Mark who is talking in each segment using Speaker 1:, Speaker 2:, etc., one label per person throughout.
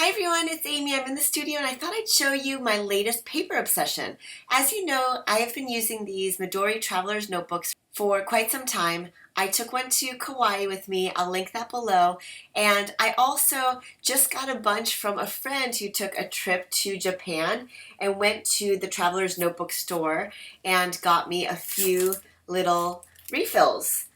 Speaker 1: Hi everyone, it's Amy. I'm in the studio and I thought I'd show you my latest paper obsession. As you know, I have been using these Midori Traveler's Notebooks for quite some time. I took one to Kauai with me, I'll link that below, and I also just got a bunch from a friend who took a trip to Japan and went to the Traveler's Notebook store and got me a few little refills.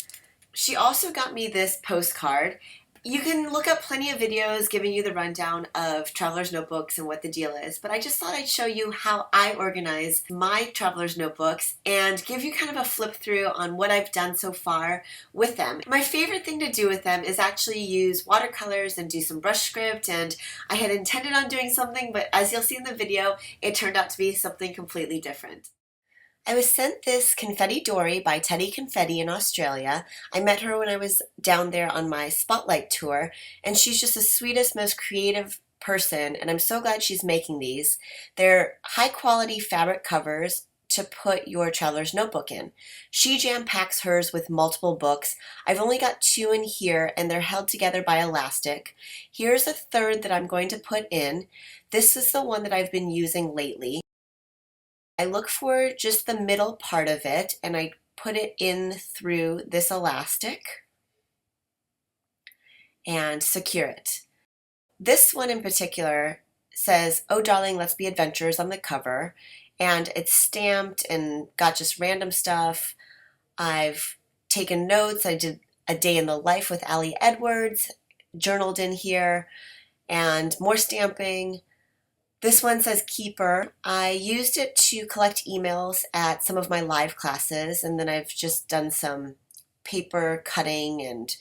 Speaker 1: She also got me this postcard. You can look up plenty of videos giving you the rundown of Traveler's Notebooks and what the deal is, but I just thought I'd show you how I organize my Traveler's Notebooks and give you kind of a flip through on what I've done so far with them. My favorite thing to do with them is actually use watercolors and do some brush script, and I had intended on doing something, but as you'll see in the video, it turned out to be something completely different. I was sent this Confetti Dory by Teddy Confetti in Australia. I met her when I was down there on my Spotlight tour, and she's just the sweetest, most creative person, and I'm so glad she's making these. They're high-quality fabric covers to put your traveler's notebook in. She jam-packs hers with multiple books. I've only got 2 in here, and they're held together by elastic. Here's a third that I'm going to put in. This is the one that I've been using lately. I look for just the middle part of it and I put it in through this elastic and secure it. This one in particular says, "Oh darling, let's be adventurers" on the cover, and it's stamped and got just random stuff. I've taken notes. I did a day in the life with Allie Edwards, journaled in here, and more stamping. This one says Keeper. I used it to collect emails at some of my live classes, and then I've just done some paper cutting, and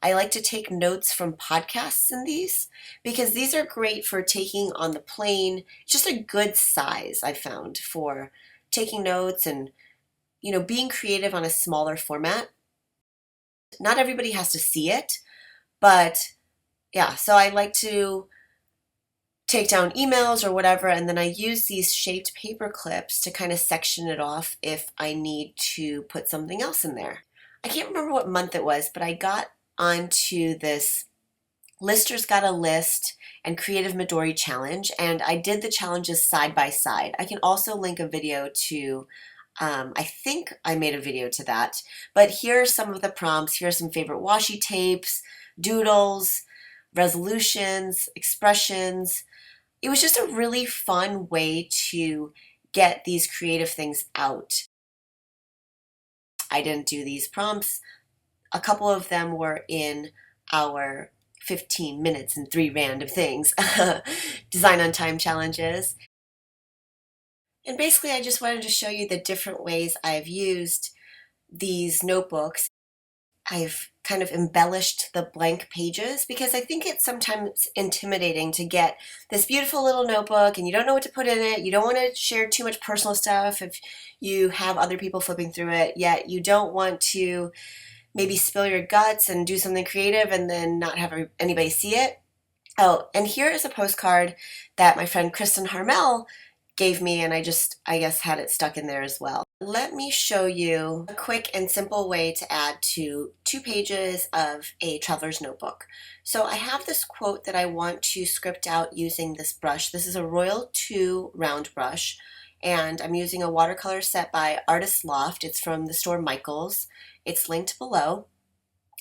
Speaker 1: I like to take notes from podcasts in these because these are great for taking on the plane. Just a good size, I found, for taking notes and, being creative on a smaller format. Not everybody has to see it, but yeah, so I like to take down emails or whatever, and then I use these shaped paper clips to kind of section it off if I need to put something else in there. I can't remember what month it was, but I got onto this Lister's Got a List and Creative Midori challenge, and I did the challenges side by side. I can also link a video to, I think I made a video to that, but here are some of the prompts. Here are some favorite washi tapes, doodles, resolutions, expressions. It was just a really fun way to get these creative things out. I didn't do these prompts. A couple of them were in our 15 minutes and 3 random things design on time challenges. And basically I just wanted to show you the different ways I've used these notebooks. I've kind of embellished the blank pages because I think it's sometimes intimidating to get this beautiful little notebook and you don't know what to put in it. You don't want to share too much personal stuff if you have other people flipping through it, yet you don't want to maybe spill your guts and do something creative and then not have anybody see it. Oh, and here is a postcard that my friend Kristen Harmel gave me, and I guess had it stuck in there as well. Let me show you a quick and simple way to add to 2 pages of a traveler's notebook. So I have this quote that I want to script out using this brush. This is a Royal 2 round brush, and I'm using a watercolor set by Artist Loft. It's from the store Michaels. It's linked below.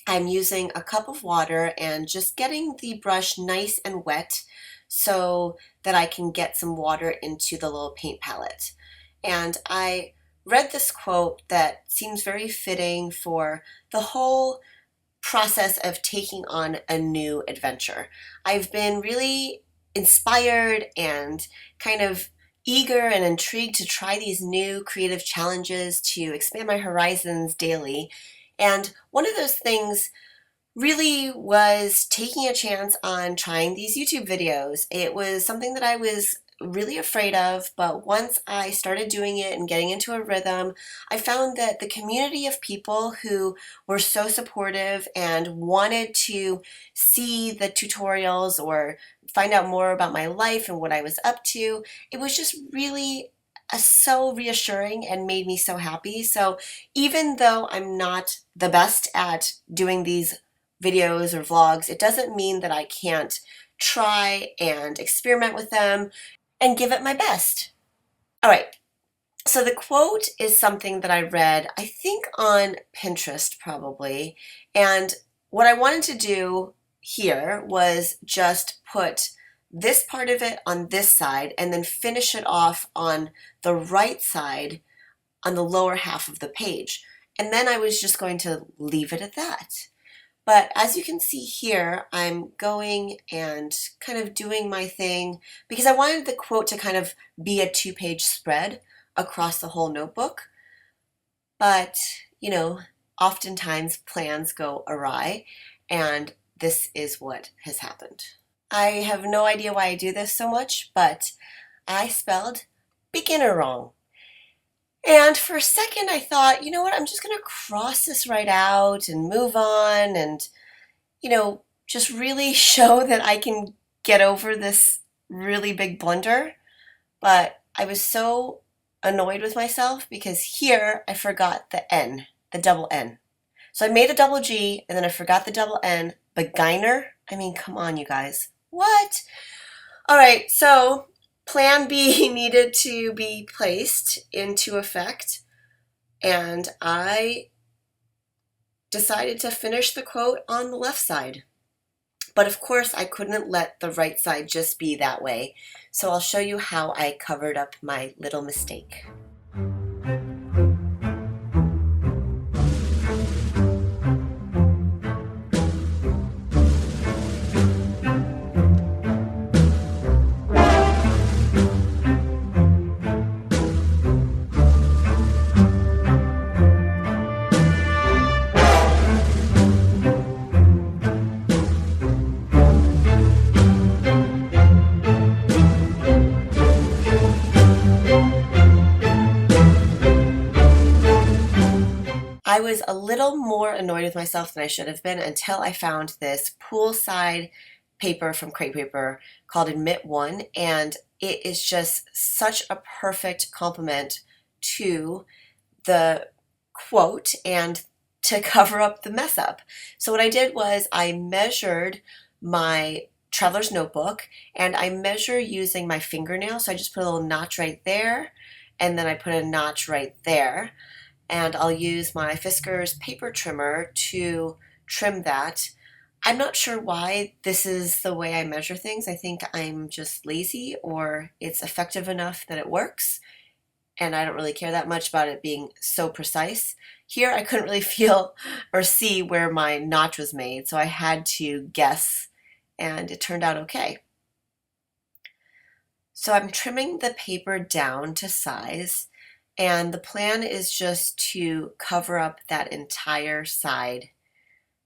Speaker 1: I'm using a cup of water and just getting the brush nice and wet so that I can get some water into the little paint palette. And I read this quote that seems very fitting for the whole process of taking on a new adventure. I've been really inspired and kind of eager and intrigued to try these new creative challenges to expand my horizons daily. And one of those things really was taking a chance on trying these YouTube videos. It was something that I was really afraid of, but once I started doing it and getting into a rhythm, I found that the community of people who were so supportive and wanted to see the tutorials or find out more about my life and what I was up to, it was just really so reassuring and made me so happy. So even though I'm not the best at doing these videos or vlogs, it doesn't mean that I can't try and experiment with them and give it my best. All right, so the quote is something that I read, I think on Pinterest probably, and what I wanted to do here was just put this part of it on this side and then finish it off on the right side on the lower half of the page. And then I was just going to leave it at that. But as you can see here, I'm going and kind of doing my thing because I wanted the quote to kind of be a 2-page spread across the whole notebook. But, oftentimes plans go awry, and this is what has happened. I have no idea why I do this so much, but I spelled beginner wrong. And for a second I thought, you know what, I'm just going to cross this right out and move on and, just really show that I can get over this really big blunder. But I was so annoyed with myself because here I forgot the N, the double N. So I made a double G and then I forgot the double N. Beginner? I mean, come on, you guys. What? All right, so Plan B needed to be placed into effect, and I decided to finish the quote on the left side. But of course, I couldn't let the right side just be that way, so I'll show you how I covered up my little mistake. I was a little more annoyed with myself than I should have been until I found this poolside paper from Crepe Paper called Admit One, and it is just such a perfect complement to the quote and to cover up the mess up. So what I did was I measured my traveler's notebook, and I measure using my fingernail. So I just put a little notch right there, and then I put a notch right there. And I'll use my Fiskars paper trimmer to trim that. I'm not sure why this is the way I measure things. I think I'm just lazy, or it's effective enough that it works, and I don't really care that much about it being so precise. Here I couldn't really feel or see where my notch was made, so I had to guess, and it turned out okay. So I'm trimming the paper down to size, and the plan is just to cover up that entire side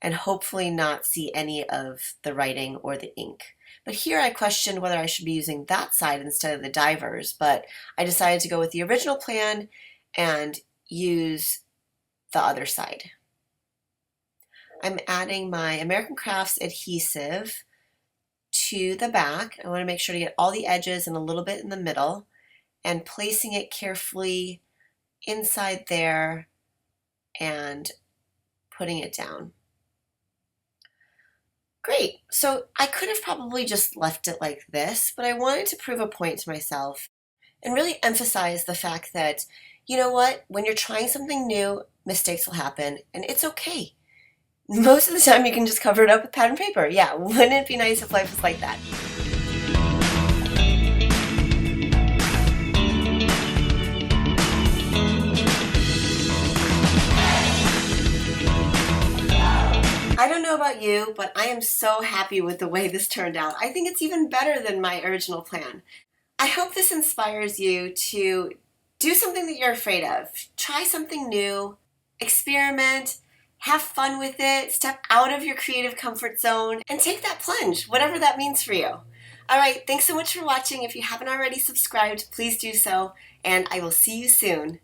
Speaker 1: and hopefully not see any of the writing or the ink. But here I questioned whether I should be using that side instead of the divers, but I decided to go with the original plan and use the other side. I'm adding my American Crafts adhesive to the back. I want to make sure to get all the edges and a little bit in the middle, and placing it carefully inside there and putting it down. Great, so I could have probably just left it like this, but I wanted to prove a point to myself and really emphasize the fact that, you know what, when you're trying something new, mistakes will happen, and it's okay. Most of the time you can just cover it up with pattern paper. Yeah, wouldn't it be nice if life was like that? I don't know about you, but I am so happy with the way this turned out. I think it's even better than my original plan. I hope this inspires you to do something that you're afraid of. Try something new, experiment, have fun with it, step out of your creative comfort zone, and take that plunge, whatever that means for you. All right, thanks so much for watching. If you haven't already subscribed, please do so, and I will see you soon.